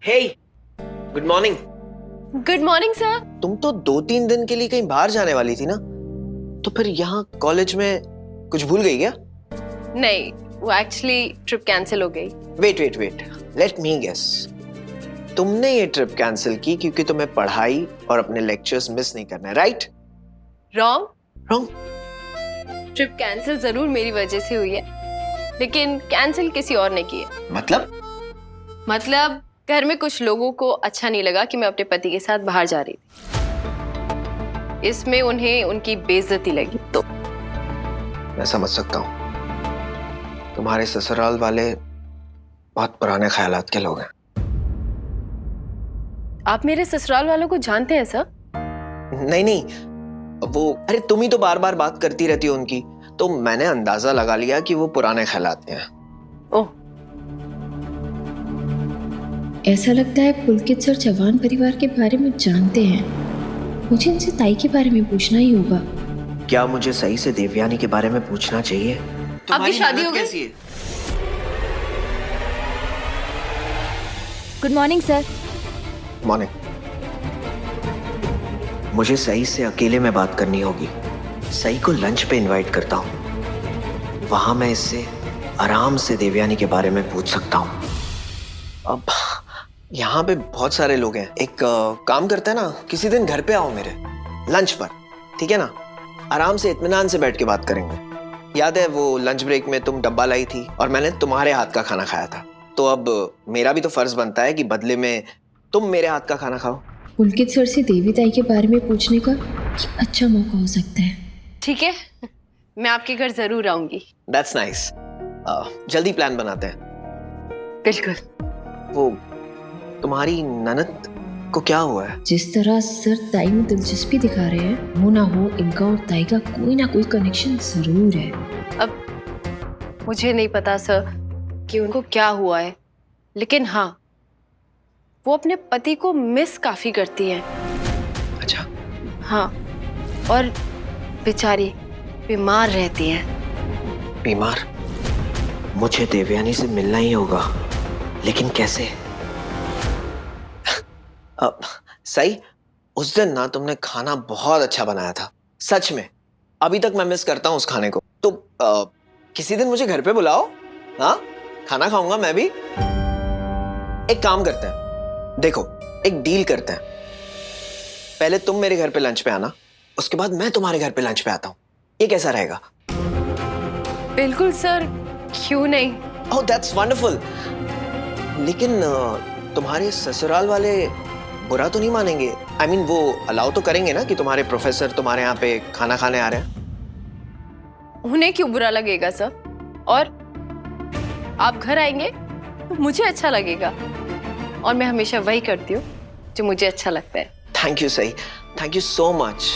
हे, good morning. Good morning sir. तुम तो 2-3 दिन के लिए कहीं बाहर जाने वाली थी ना, तो फिर यहाँ कॉलेज में कुछ भूल गई क्या? नहीं, वो एक्चुअली ट्रिप कैंसिल हो गई। Wait, let me guess. तुमने ये ट्रिप कैंसिल की क्योंकि तुम्हें पढ़ाई और अपने लेक्चर्स मिस नहीं करना है, right? Wrong. Wrong? Trip cancel जरूर मेरी वजह से हुई है, लेकिन कैंसिल किसी और ने की है। मतलब घर में कुछ लोगों को अच्छा नहीं लगा कि मैं अपने पति के साथ बाहर जा रही थी। इसमें उन्हें उनकी बेइज्जती लगी। तो मैं समझ सकता हूँ, तुम्हारे ससुराल वाले बहुत पुराने ख्यालात के लोग हैं। आप मेरे ससुराल वालों को जानते हैं सर? नहीं, वो अरे तुम ही तो बार बार बात करती रहती हो उनकी, तो मैंने अंदाजा लगा लिया कि वो पुराने ख्यालात हैं। ओह, ऐसा लगता है पुलकित सर चौहान परिवार के बारे में जानते हैं। मुझे इनसे ताई के बारे में पूछना ही होगा। क्या मुझे सही से देवयानी के बारे में पूछना चाहिए? आपकी शादी हो गई? Good morning sir. मॉर्निंग। मुझे सही से अकेले में बात करनी होगी। सही को लंच पे इनवाइट करता हूँ, वहां मैं इससे आराम से देवयानी के बारे में पूछ सकता हूँ। अब यहाँ पे बहुत सारे लोग हैं। एक काम करते हैं ना, किसी दिन घर पे आओ मेरे लंच पर, ठीक है ना? आराम से इत्मीनान से बैठ के बात करेंगे। याद है वो लंच ब्रेक में तुम डब्बा लाई थी और मैंने तुम्हारे हाथ का खाना खाया था, तो अब मेरा भी तो फर्ज बनता है कि बदले में तुम मेरे हाथ का खाना खाओ। पुलकित सर से देवी ताई के बारे में पूछने का ये अच्छा मौका हो सकता है। ठीक है, मैं आपके घर जरूर आऊंगी। That's nice. जल्दी प्लान बनाते हैं। बिल्कुल। वो तुम्हारी ननद को क्या हुआ है? जिस तरह सर ताई में दिलचस्पी दिखा रहे हैं, वो ना हो इनका और ताई का कोई ना कोई कनेक्शन जरूर है। अब मुझे नहीं पता सर कि उनको क्या हुआ है, लेकिन हाँ, वो अपने पति को मिस काफी करती हैं। अच्छा। हाँ, और बेचारी बीमार रहती हैं। बीमार? मुझे देवयानी से मिलना ही होगा, लेकिन कैसे? अब सही, उस दिन ना तुमने खाना बहुत अच्छा बनाया था, सच में। अभी तक मैं मिस करता हूँ उस खाने को। तो किसी दिन मुझे घर पे बुलाओ, हाँ? खाना खाऊंगा मैं भी। एक काम करते हैं, देखो एक डील करते हैं। पहले तुम मेरे घर पे लंच पे आना, उसके बाद मैं तुम्हारे घर पे लंच पे आता हूँ। ये कैसा रहेगा? बिल्कुल सर, क्यों नहीं। Oh that's wonderful. लेकिन तुम्हारे ससुराल वाले बुरा तो नहीं मानेंगे? I mean, वो अलाउ तो करेंगे ना कि तुम्हारे प्रोफेसर तुम्हारे यहाँ पे खाना खाने आ रहे हैं? उन्हें क्यों बुरा लगेगा सर? और आप घर आएंगे तो मुझे अच्छा लगेगा, और मैं हमेशा वही करती हूँ जो मुझे अच्छा लगता है। थैंक यू सही, थैंक यू सो मच।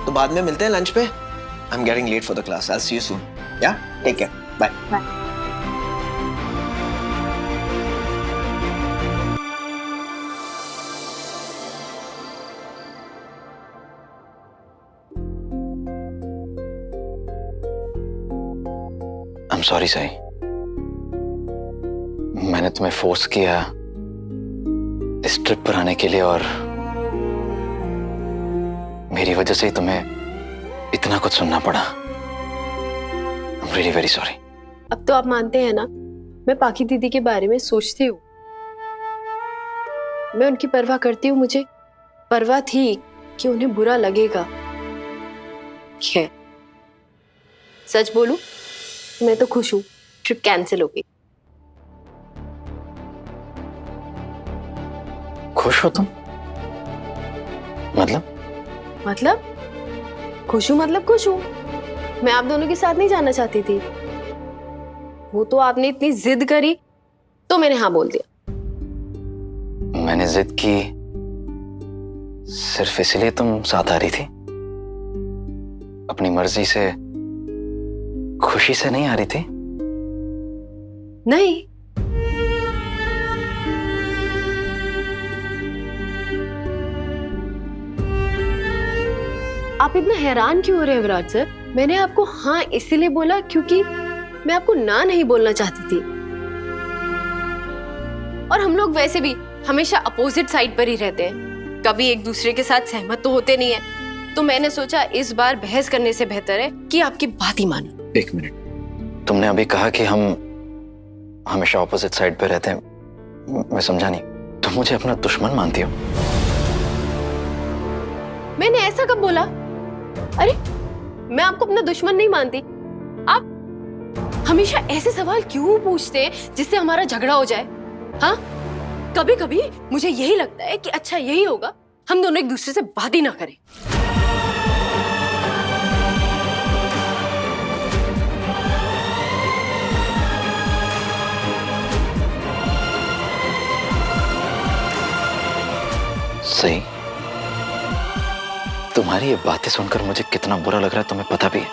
तो बाद में मिलते हैं लंच पे। I am getting late for the class. I will see you soon. Yeah take care, bye. I'm sorry Sai, मैंने तुम्हें फोर्स किया इस ट्रिप पर आने के लिए, और मेरी वजह से ही तुम्हें इतना कुछ सुनना पड़ा। I'm really very sorry। अब तो आप मानते हैं ना, मैं पाखी दीदी के बारे में सोचती हूँ, मैं उनकी परवाह करती हूँ। मुझे परवाह थी कि उन्हें बुरा लगेगा। खैर, सच बोलूं, मैं तो खुश हूँ ट्रिप कैंसिल हो गई। खुश हो तुम? मतलब खुश हूँ, मतलब खुश हूँ। मैं आप दोनों के साथ नहीं जाना चाहती थी, वो तो आपने इतनी जिद करी तो मैंने हाँ बोल दिया। मैंने जिद की सिर्फ इसलिए तुम साथ आ रही थी? अपनी मर्जी से, खुशी से नहीं आ रही थी? नहीं, आप इतना हैरान क्यों हो रहे हैं विराट सर? मैंने आपको हाँ इसीलिए बोला क्योंकि मैं आपको ना नहीं बोलना चाहती थी। और हम लोग वैसे भी हमेशा अपोजिट साइड पर ही रहते हैं, कभी एक दूसरे के साथ सहमत तो होते नहीं है। तो मैंने सोचा इस बार बहस करने से बेहतर है कि आपकी बात ही मानो। एक मिनट, तुमने अभी कहा कि हम हमेशा ऑपोजिट साइड पे रहते हैं, मैं समझा नहीं। तुम मुझे अपना दुश्मन मानती हो? मैंने ऐसा कब बोला? अरे मैं आपको अपना दुश्मन नहीं मानती। आप हमेशा ऐसे सवाल क्यों पूछते हैं जिससे हमारा झगड़ा हो जाए? हाँ, कभी कभी मुझे यही लगता है कि अच्छा यही होगा, हम दोनों एक दूसरे से बात ही ना करें। सही, तुम्हारी ये बातें सुनकर मुझे कितना बुरा लग रहा है तुम्हें पता भी है।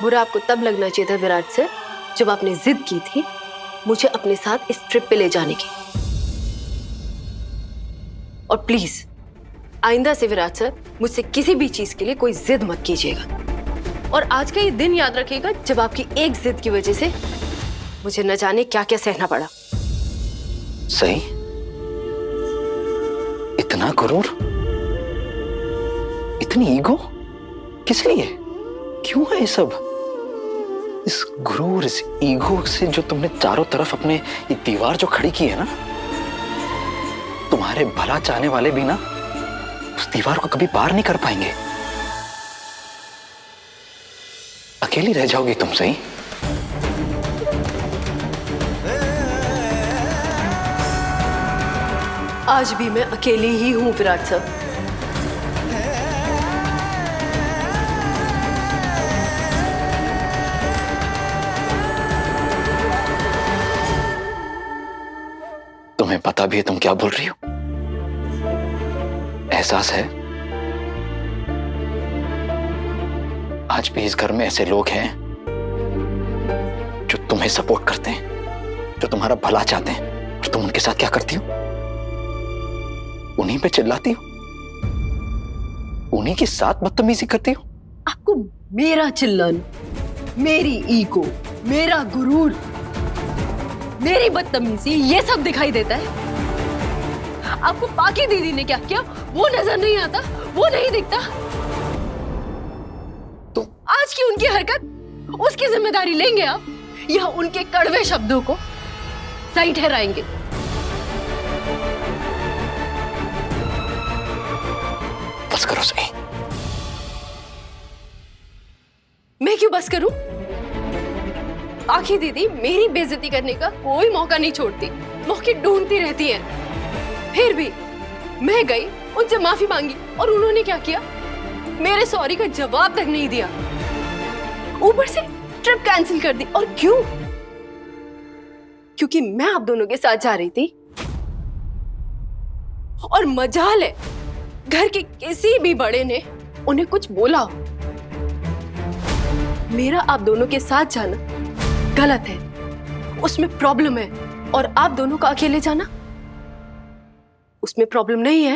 बुरा आपको तब लगना चाहिए था विराट सर, जब आपने जिद की थी मुझे अपने साथ इस ट्रिप पे ले जाने की। और प्लीज आइंदा से विराट सर मुझसे किसी भी चीज के लिए कोई जिद मत कीजिएगा। और आज का ये दिन याद रखिएगा जब आपकी एक जिद की वजह से मुझे न जाने क्या क्या सहना पड़ा। सही, इतना गुरूर, इतनी ईगो, किस लिए? क्यों है ये सब? इस गुरूर, इस ईगो से जो तुमने चारों तरफ अपने ये दीवार जो खड़ी की है ना, तुम्हारे भला चाहने वाले भी ना उस दीवार को कभी पार नहीं कर पाएंगे। अकेली रह जाओगी तुम। सही, आज भी मैं अकेली ही हूं विराट सर। तुम्हें पता भी है तुम क्या बोल रही हो? एहसास है आज भी इस घर में ऐसे लोग हैं जो तुम्हें सपोर्ट करते हैं, जो तुम्हारा भला चाहते हैं, और तुम उनके साथ क्या करती हो? उन्हीं पे चिल्लाती हो, उन्हीं के साथ बदतमीजी करती हो। आपको मेरा चिल्लाना, मेरी ईगो, मेरा गुरूर, मेरी बदतमीजी ये सब दिखाई देता है? आपको पाकी दीदी ने क्या किया वो नजर नहीं आता, वो नहीं दिखता? तो आज की उनकी हरकत, उसकी जिम्मेदारी लेंगे आप या उनके कड़वे शब्दों को सही ठहराएंगे? बस करो सही। मैं क्यों बस करूं? आखिर दीदी मेरी बेइज्जती करने का कोई मौका नहीं छोड़ती, मौके ढूंढती रहती है। फिर भी मैं गई, उनसे माफी मांगी और उन्होंने क्या किया? मेरे सॉरी का जवाब तक नहीं दिया, ऊपर से ट्रिप कैंसिल कर दी। और क्यों? क्योंकि मैं आप दोनों के साथ जा रही थी। और मजाल है घर के किसी भी बड़े ने उन्हें कुछ बोला हो। मेरा आप दोनों के साथ जाना गलत है, उसमें प्रॉब्लम है। और आप दोनों का अकेले जाना, उसमें प्रॉब्लम नहीं है।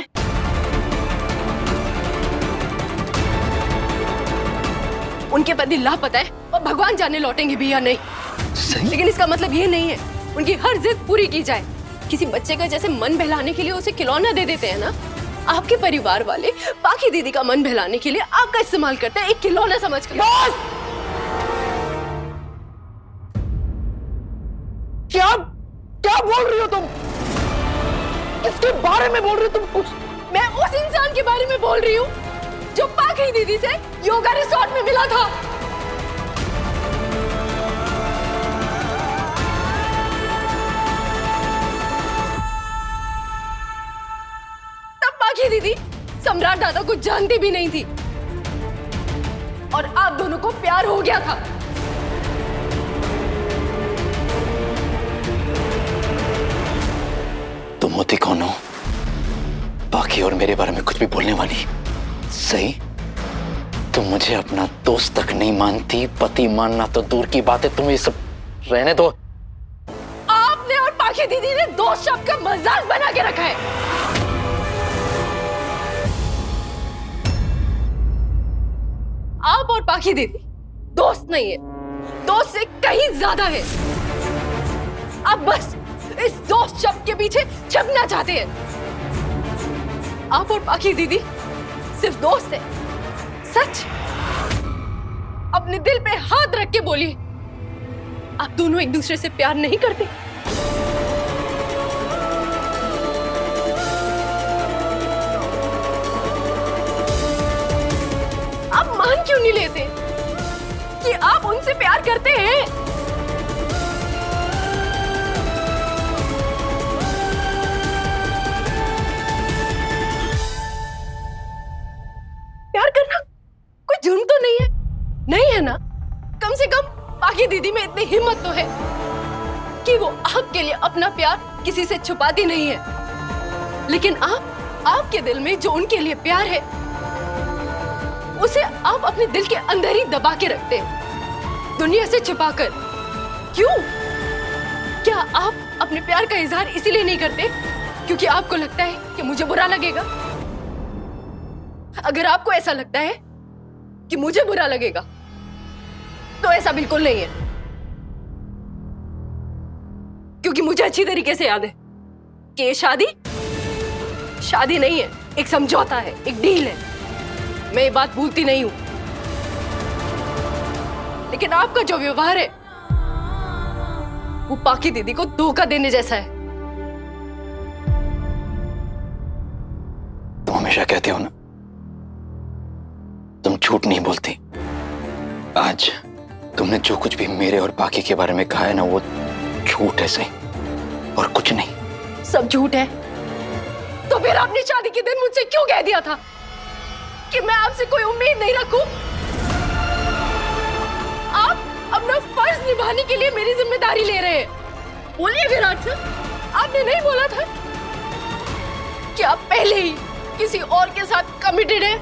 उनके पति लापता है और भगवान जाने लौटेंगे भी या नहीं। सही? लेकिन इसका मतलब ये नहीं है उनकी हर जिद पूरी की जाए। किसी बच्चे का जैसे मन बहलाने के लिए उसे खिलौना दे देते हैं ना, आपके परिवार वाले बाकी दीदी का मन बहलाने के लिए आपका इस्तेमाल करते हैं, एक खिलौना समझकर। क्या बोल रही हो तुम? किसके बारे में बोल रही हो तुम? कुछ मैं उस इंसान के बारे में बोल रही हूँ जो पाखी दीदी से योगा रिसोर्ट में मिला था। तब पाखी दीदी सम्राट दादा को जानती भी नहीं थी और आप दोनों को प्यार हो गया था। तुम होती कौन हो बाकी और मेरे बारे में कुछ भी बोलने वाली? सही, तुम मुझे अपना दोस्त तक नहीं मानती, पति मानना तो दूर की बात है। तुम ये सब रहने दो। आपने और पाखी दीदी ने दोस्त शब्द का मजाक बना के रखा है। आप और पाखी दीदी दोस्त नहीं है, दोस्त से कहीं ज्यादा है। आप बस इस दोस्त शब्द के पीछे छुपना चाहते हैं। आप और पाकी दीदी सिर्फ दोस्त हैं। सच, अपने दिल पे हाथ रख के बोलिए, आप दोनों एक दूसरे से प्यार नहीं करते? आप मान क्यों नहीं लेते कि आप उनसे प्यार करते हैं? प्यार करना कोई जुर्म तो नहीं है? नहीं है ना? कम से कम पाकी दीदी में इतनी हिम्मत तो है कि वो आपके लिए अपना प्यार किसी से छुपाती नहीं है। लेकिन आपके दिल में जो उनके लिए प्यार है, उसे आप अपने दिल के अंदर ही दबा के रखते हैं, दुनिया से छुपाकर। क्यों? क्या आप अपने प्यार का इजहार इसीलिए नहीं करते क्योंकि आपको लगता है कि मुझे बुरा लगेगा? अगर आपको ऐसा लगता है कि मुझे बुरा लगेगा, तो ऐसा बिल्कुल नहीं है, क्योंकि मुझे अच्छी तरीके से याद है कि ये शादी नहीं है, एक समझौता है, एक डील है। मैं ये बात भूलती नहीं हूं। लेकिन आपका जो व्यवहार है वो पाकी दीदी को धोखा देने जैसा है। तुम हमेशा कहते हो ना, तुम झूठ नहीं बोलती। आज तुमने जो कुछ भी मेरे और पाकी के बारे में कहा है ना, वो झूठ है सही, और कुछ नहीं। सब झूठ है? तो फिर आपने शादी के दिन मुझसे क्यों कह दिया था कि मैं आपसे कोई उम्मीद नहीं रखूं? आप अपना फर्ज निभाने के लिए मेरी जिम्मेदारी ले रहे हैं। बोलिए विराट सर, आपने नहीं बोला था कि आप पहले ही किसी और के साथ कमिटेड हैं?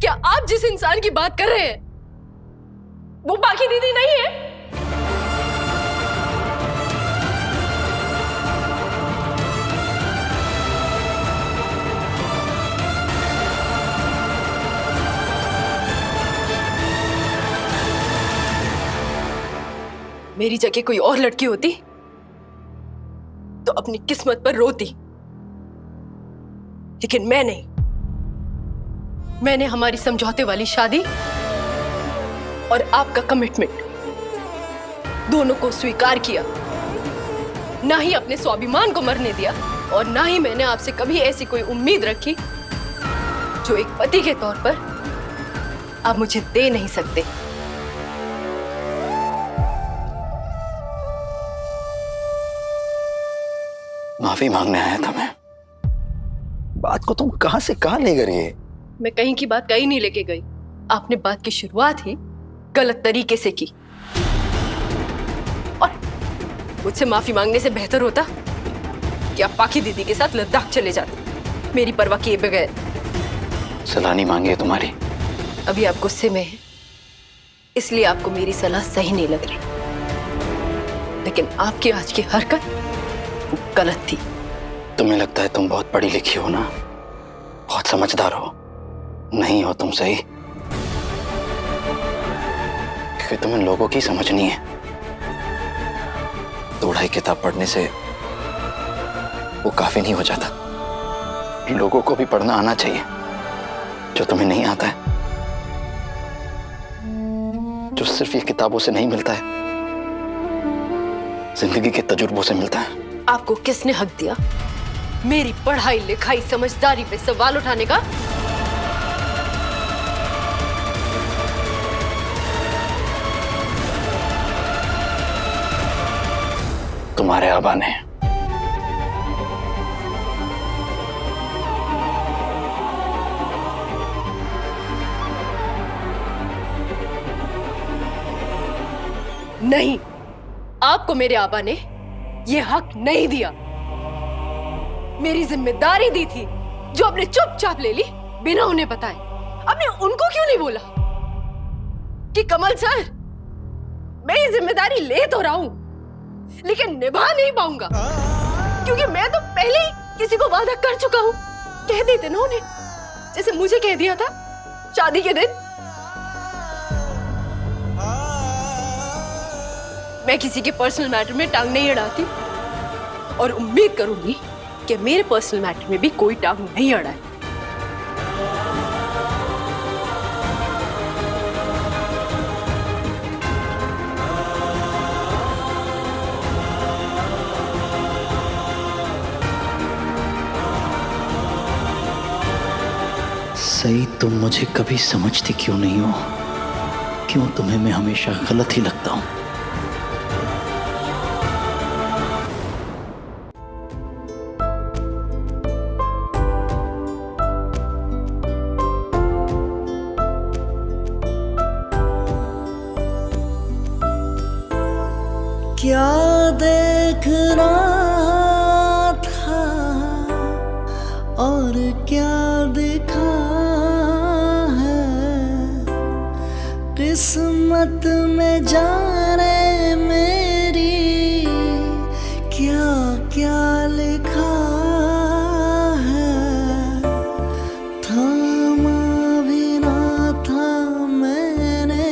क्या आप जिस इंसान की बात कर रहे हैं वो पाकी दीदी नहीं है? मेरी जगह कोई और लड़की होती तो अपनी किस्मत पर रोती, लेकिन मैं नहीं। मैंने हमारी समझौते वाली शादी और आपका कमिटमेंट दोनों को स्वीकार किया। ना ही अपने स्वाभिमान को मरने दिया, और ना ही मैंने आपसे कभी ऐसी कोई उम्मीद रखी जो एक पति के तौर पर आप मुझे दे नहीं सकते। माफी मांगने आया था मैं। बात को तुम कहां से कहां ले गई? मैं कहीं की बात कहीं नहीं लेके गई। आपने बात की शुरुआत ही गलत तरीके से की, और मुझसे माफी मांगने से बेहतर होता कि आप पाकी दीदी के साथ लद्दाख चले जाते, मेरी परवाह किए बगैर। सलाह नहीं मांगी है तुम्हारी। अभी आप गुस्से में हैं, इसलिए आपको मेरी सलाह सही नहीं लग रही, लेकिन आपकी आज की हरकत वो गलत थी। तुम्हें लगता है तुम बहुत पढ़ी लिखी हो ना, बहुत समझदार हो। नहीं हो तुम सही, क्योंकि तुम्हें लोगों की समझ नहीं है। 2-2.5 किताब पढ़ने से वो काफी नहीं हो जाता। लोगों को भी पढ़ना आना चाहिए, जो तुम्हें नहीं आता है, जो सिर्फ ये किताबों से नहीं मिलता है, जिंदगी के तजुर्बों से मिलता है। आपको किसने हक दिया मेरी पढ़ाई लिखाई समझदारी पे सवाल उठाने का? तुम्हारे आबा ने। नहीं, आपको मेरे आबा ने ये हक नहीं दिया। मेरी जिम्मेदारी दी थी जो आपने चुपचाप ले ली बिना उन्हें बताए। आपने उनको क्यों नहीं बोला कि कमल सर, मैं ये जिम्मेदारी ले तो रहा हूं लेकिन निभा नहीं पाऊंगा, क्योंकि मैं तो पहले ही किसी को वादा कर चुका हूं। कह देते ना उन्हें, जैसे मुझे कह दिया था शादी के दिन। मैं किसी के पर्सनल मैटर में टांग नहीं अड़ाती, और उम्मीद करूंगी कि मेरे पर्सनल मैटर में भी कोई टांग नहीं अड़ा है। सही, तुम मुझे कभी समझती क्यों नहीं हो? क्यों तुम्हें मैं हमेशा गलत ही लगता हूं? क्या देखना था और क्या देखा है, किस्मत में जाने मेरी क्या क्या लिखा है। थामा भी ना था मैंने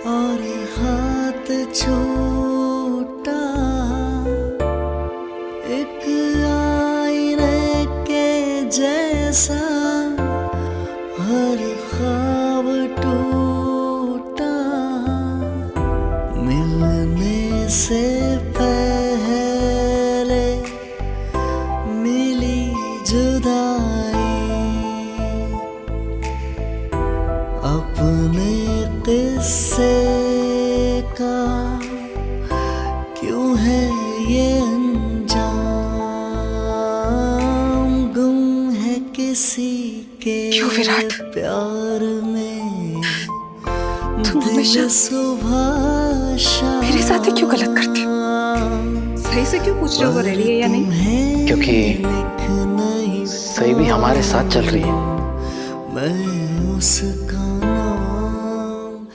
और हाथ छूटा, एक आईने के जैसा हर ख्वाब टूटा। मिलने से पहले मिली जुदाई, अपने किस्से का क्यों है ये अंजाम, गुम है किसी के प्यार में। तुम हमेशा मेरे साथ ही क्यों गलत करती हो? सही से क्यों पूछ रहे हो रेडी है या नहीं? क्योंकि सही भी हमारे साथ चल रही है। मैं उसका नाम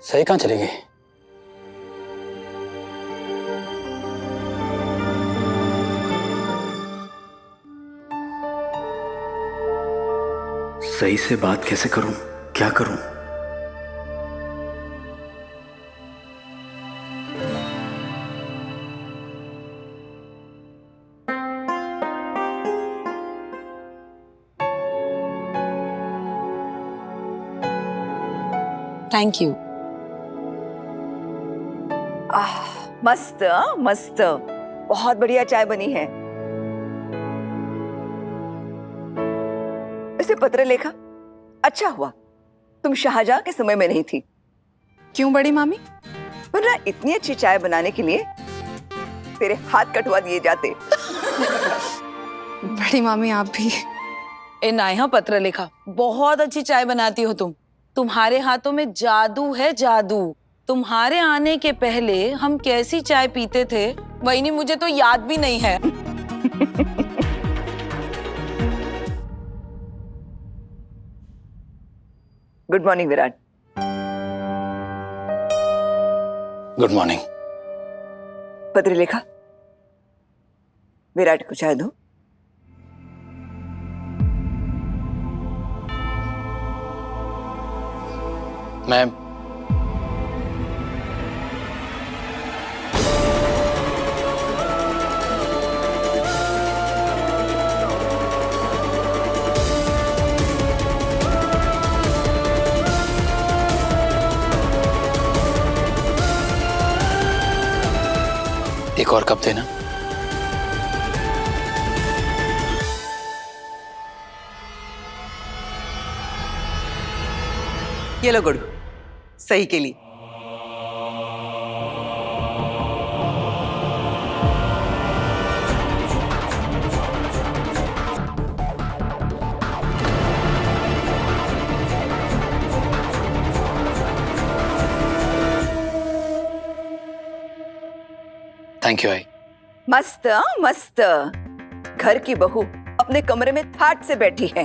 सही कहाँ चली गई? सही से बात कैसे करूं? क्या करूं? Thank you. मस्त मस्त, बहुत बढ़िया चाय बनी है। इसे पत्र लेखा, अच्छा हुआ तुम शाहजहां के समय में नहीं थी। क्यों बड़ी मामी? वरना इतनी अच्छी चाय बनाने के लिए तेरे हाथ कटवा दिए जाते। बड़ी मामी आप भी। ए नाया पत्र लेखा, बहुत अच्छी चाय बनाती हो तुम। तुम्हारे हाथों में जादू है, जादू। तुम्हारे आने के पहले हम कैसी चाय पीते थे वही नहीं, मुझे तो याद भी नहीं है। Good morning Virat. Good morning. पत्र लेखा, विराट को चाय दो। मैं एक और कप देना। ये लो गुड़, सही के लिए। थैंक यू आई। मस्त मस्त। घर की बहू अपने कमरे में ठाट से बैठी है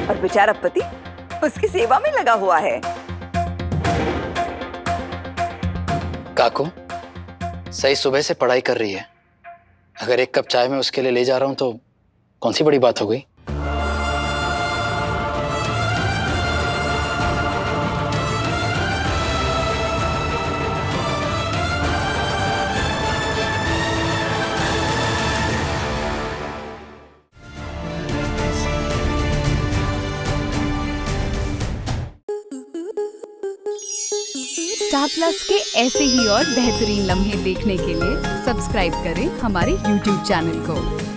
और बेचारा पति उसकी सेवा में लगा हुआ है। काकू, सही सुबह से पढ़ाई कर रही है, अगर एक कप चाय मैं उसके लिए ले जा रहा हूं तो कौन सी बड़ी बात हो गई? स्टार प्लस के ऐसे ही और बेहतरीन लम्हे देखने के लिए सब्सक्राइब करें हमारे YouTube चैनल को।